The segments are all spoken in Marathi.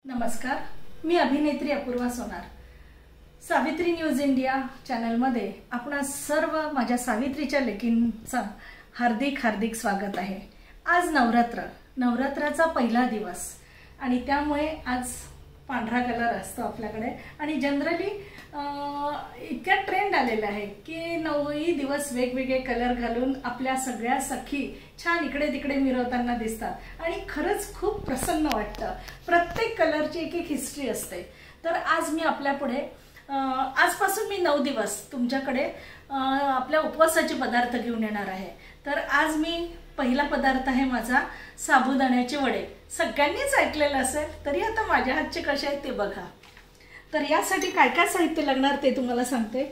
नमस्कार, मी अभिनेत्री अपूर्वा सोनार। सावित्री न्यूज इंडिया चॅनलमध्ये आपणा सर्व माझ्या सावित्रीच्या लेकींचं हार्दिक हार्दिक स्वागत आहे। आज नवरात्राचा पहिला दिवस आणि त्यामुळे आज पांढरा कलर असतो आपल्याकडे आणि जनरली इतका ट्रेंड आलेला आहे की 9 दिवस वेगवेगळे कलर घालून आपल्या सगळ्या सखी छान इकडे तिकडे मिरवताना दिसतात आणि खरंच खूप प्रसन्न वाटतं। प्रत्येक कलरची एक एक हिस्ट्री असते। तर आज मी आपल्या पुढे आजपासून मी 9 दिवस तुमच्याकडे आपल्या उपवासाचे पदार्थ घेऊन येणार आहे। तर आज मी पहिला पदार्थ आहे माझा साबुदाण्याचे वडे। सगळ्यांनीच ऐकलेलं असेल तरी आता माझ्या हातचे कसे आहेत ते बघा। तर यासाठी काय काय साहित्य लागणार ते तुम्हाला सांगते।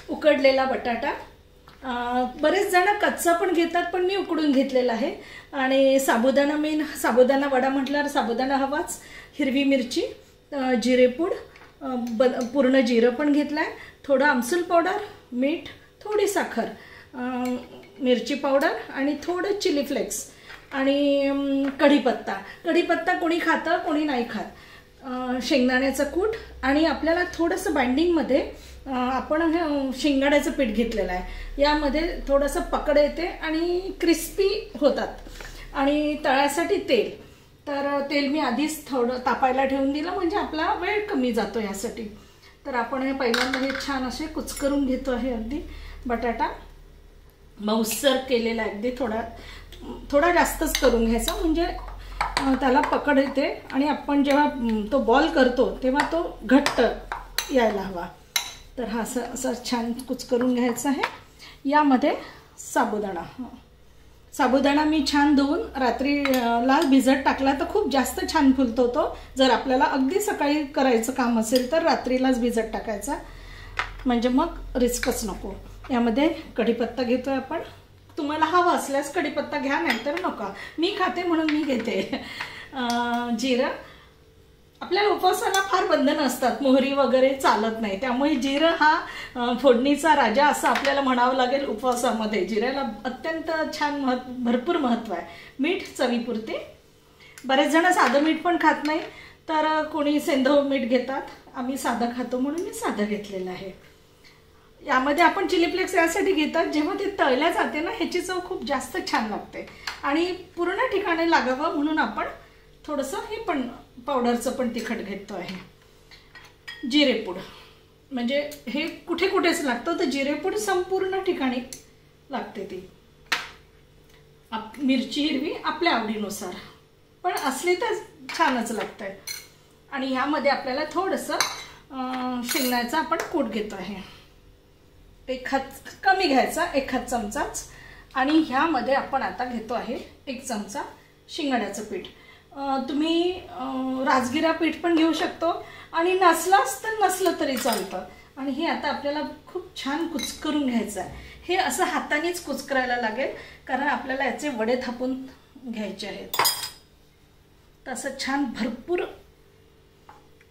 उकडलेला बटाटा, बरेच जण कच्चा पण घेतात पण मी उकडून घेतलेला आहे। आणि साबुदाणा वडा म्हटल्यावर साबुदाणा हवाच। हिरवी मिरची, जिरेपूड, पूर्ण जिरं पण घेतलाय, थोडं आमसूल पावडर, मीठ, थोडी साखर, मिरची पावडर आणि थोडं चिली फ्लेक्स आणि कढीपत्ता कोणी खातं कोणी नाही खात, शेंगदाण्याचं कूट आणि आपल्याला थोडंसं बाइंडिंगमध्ये आपण शेंगदाण्याचं पीठ घेतलेलं आहे। यामध्ये थोडंसं पकड येते आणि क्रिस्पी होतात। आणि तळासाठी तेल, तर तेल मी आधीच थोडं तापायला ठेवून दिलं म्हणजे आपला वेळ कमी जातो यासाठी। तर आपण हे पहिल्यांदा हे छान असे कुचकरून घेतो आहे। अगदी बटाटा मऊसर केलेला, अगदी थोडा जास्तच करून घ्यायचा म्हणजे त्याला पकड येते आणि आपण जेव्हा तो बॉल करतो तेव्हा तो घट्ट यायला हवा। तर हा असं छान कुचकरून घ्यायचा आहे। यामध्ये साबुदाणा मी छान धुवून रात्रीला भिजत टाकला तर खूप जास्त छान फुलतो तो। जर आपल्याला अगदी सकाळी करायचं काम असेल तर रात्रीलाच भिजत टाकायचा म्हणजे मग रिस्कच नको। यामध्ये कढीपत्ता घेतोय आपण, तुम्हाला हवा असल्यास कढीपत्ता घ्या नाहीतर नका, मी खाते म्हणून मी घेते। जिरं, आपल्याला उपवासाला फार बंधन असतात, मोहरी वगैरे चालत नाही, त्यामुळे जिरं हा फोडणीचा राजा असं आपल्याला म्हणावं लागेल। उपवासामध्ये जिऱ्याला अत्यंत छान भरपूर महत्त्व आहे। मीठ चवीपुरते, बरेच जण साधं मीठ पण खात नाही तर कोणी सेंधव मीठ घेतात, आम्ही साधं खातो म्हणून मी साधं घेतलेलं आहे। यामध्ये आपण चिली फ्लेक्स यासाठी घेतात जेव्हा ते तळल्या जाते ना ह्याची चव खूप जास्त छान लागते आणि पूर्ण ठिकाणी लागावं म्हणून आपण थोडंसं हे पण पावडरचं पण तिखट घेतो आहे। जिरेपूड म्हणजे हे कुठे कुठेच लागतं तर जिरेपूड संपूर्ण ठिकाणी लागते ती। मिरची हिरवी आपल्या आवडीनुसार पण असली तर छानच लागतंय। आणि ह्यामध्ये आपल्याला थोडंसं शेंगदाण्याचा आपण कूट घेतो आहे, एक हात कमी घ्यायचा, 1 हात चमचाच। आणि ह्यामध्ये आपण आता घेतो आहे 1 चमचा शेंगदाण्याचं पीठ। तुम्ही राजगिरा पीठ पण घेऊ शकतो आणि नसलं तरी चालतं। आणि हे आता आपल्याला खूप छान कुचकरून घ्यायचं आहे। हे असं हातानेच कुचकरायला लागेल कारण आपल्याला याचे वडे थापून घ्यायचे आहेत। तसं भरपूर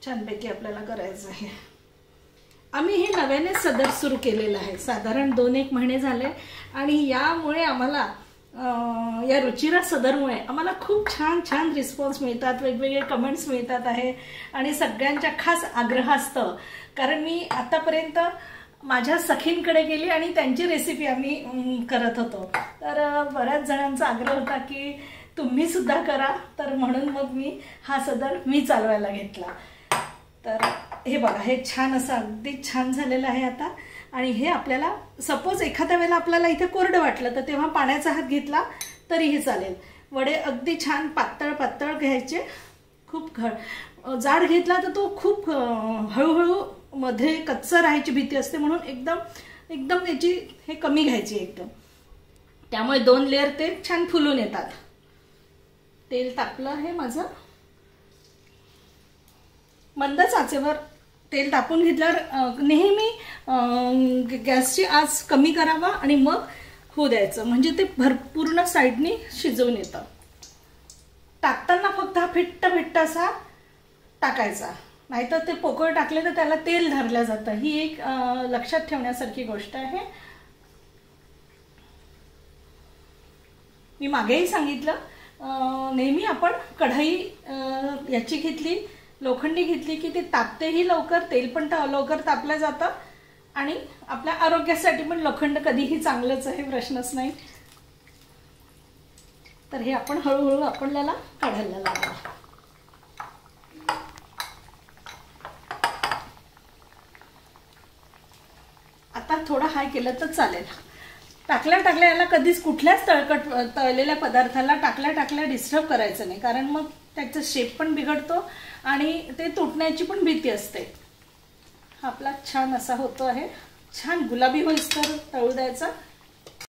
छानपैकी आपल्याला करायचं आहे। आम्ही हे नव्याने सदर सुरू केलेलं आहे, साधारण 2-1 महिने झाले आणि यामुळे आम्हाला या रुचिरा सदरमुळे आम्हाला खूप छान रिस्पॉन्स मिळतात, वेगवेगळे कमेंट्स मिळतात आहे आणि सगळ्यांच्या खास आग्रहास्तव, कारण मी आतापर्यंत माझ्या सखींकडे गेली आणि त्यांची रेसिपी आम्ही करत होतो तर बऱ्याच जणांचा आग्रह होता की तुम्ही सुद्धा करा, तर म्हणून मग मी हा सदर चालवायला घेतला। तर हे बघा, हे छान असं अगदी छान झालेलं आहे आता। आणि हे आपल्याला सपोज एखाद्या वेळेला आपल्याला इथे कोरडं वाटलं तर तेव्हा पाण्याचा हात घेतला तरीही चालेल। वडे अगदी छान पातळ घ्यायचे, खूप जाड घेतला तर तो खूप हळूहळू मध्ये कच्चा राहायची भीती असते म्हणून एकदम याची हे कमी घ्यायची एकदम, त्यामुळे 2 लेअर ते छान फुलून येतात। तेल तापलं आहे माझं, मंद आचेवर तेल तापून घेतल्यावर नेहमी गॅसची आच कमी करावा आणि मग होऊ द्यायचं म्हणजे ते पूर्ण साईडनी शिजवून येतं। टाकताना फक्त हा फिट्ट असा टाकायचा, नाहीतर ते पोकळ टाकले तर त्याला तेल धरलं जातं। ही एक लक्षात ठेवण्यासारखी गोष्ट आहे। मी मागेही सांगितलं, नेहमी आपण कढई याची घेतली लोखंडी घेतली की ती तापतेही लवकर, तेल पण लवकर तापलं जातं आणि आपल्या आरोग्यासाठी पण लोखंड कधीही चांगलंच आहे, प्रश्नच नाही. तर हे आपण हळूहळू आपल्याला काढायला लागणार. आता थोडा हाय केलं तर चालेल. टाकल्या याला कधीच कुठल्याच तळलेल्या पदार्थाला टाकल्या डिस्टर्ब करायचं नाही, कारण मग त्याचा शेप पण बिघडतो आणि ते तुटण्याची पण भीती असते. आपला छान असा होतो आहे. छान गुलाबी होईस तर तळू द्यायचा.